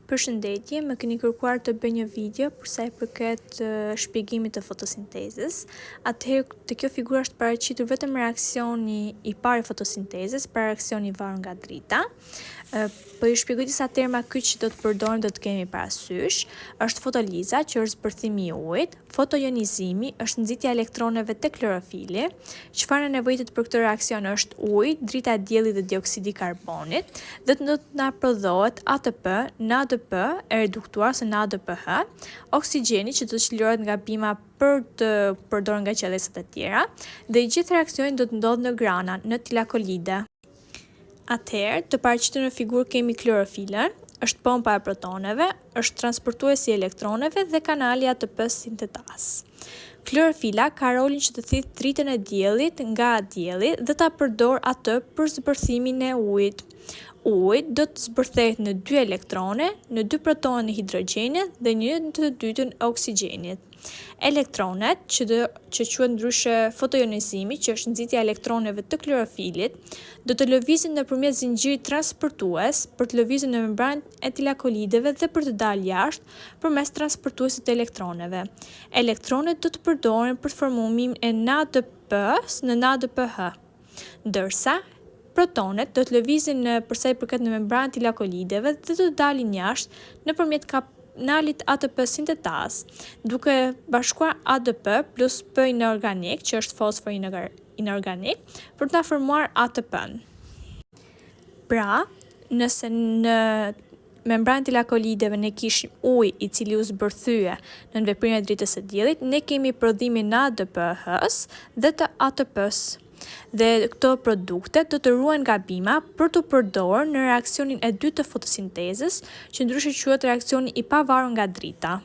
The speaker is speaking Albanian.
Përshëndetje, më keni kërkuar të bëj një video për sa i përket shpjegimit të fotosintezës. Atëherë te kjo figurë është paraqitur vetëm reaksioni i parë i fotosintezës, pra reaksioni i varur nga drita. Po ju shpjegoj disa terma kyç që do të përdorim, do të kemi parasysh. Është fotoliza, që është zbërthimi i ujit, fotoionizimi, është nxitja e elektroneve te klorofili. Çfarë nevojitet për këtë reakcion është uji, drita e diellit dhe dioksidi i karbonit, dhe do të na prodhohet ATP, NADP e reduktuar ose NADPH, oksigjeni që do të çlirohet nga bima për të përdorur nga qellësat e tjera, dhe i gjithë reakcioni do të ndodhë në grana, në tilakolide. Atëherë, të paraqitur në figurë kemi klorofilën, është pompa e protoneve, është transportuesi i elektroneve dhe kanali ATP sintetas. Klorofila ka rolin që të thith dritën e diellit nga dielli dhe ta përdor atë për zbërthimin e ujit. Uji do të zbërthehet në 2 elektrone, në 2 protonë e hidrogjenit dhe në të dytën e oksigjenit. Elektronet, që quhet ndryshe fotoionizimi, që është nxitja e elektroneve të klorofilit, do të lëvizin nëpërmjet zinxhirit transportues për të lëvizur në membranën e tilakolideve dhe për të dalë jashtë përmes transportuesit të elektroneve. Elektronet do të përdoren për formimin e NADP-s në NADPH, ndërsa protonet do të lëvizin për sa i përket në membranën e tilakolideve dhe do të dalin jashtë nëpërmjet kanalit ATP sintetas, duke bashkuar ADP plus P inorganik, që është fosfor inorganik, për të na formuar ATP-n. Pra, nëse në membranën e tilakolideve ne kishim ujë i cili u zbërthye në veprimin e dritës së diellit, ne kemi prodhimin e ADPH-s dhe të ATP-s. Dhe këto produkte do të ruhen nga bima për të përdorur në reaksionin e dytë të fotosintezës, që ndryshe quhet reakcioni i pavarur nga drita.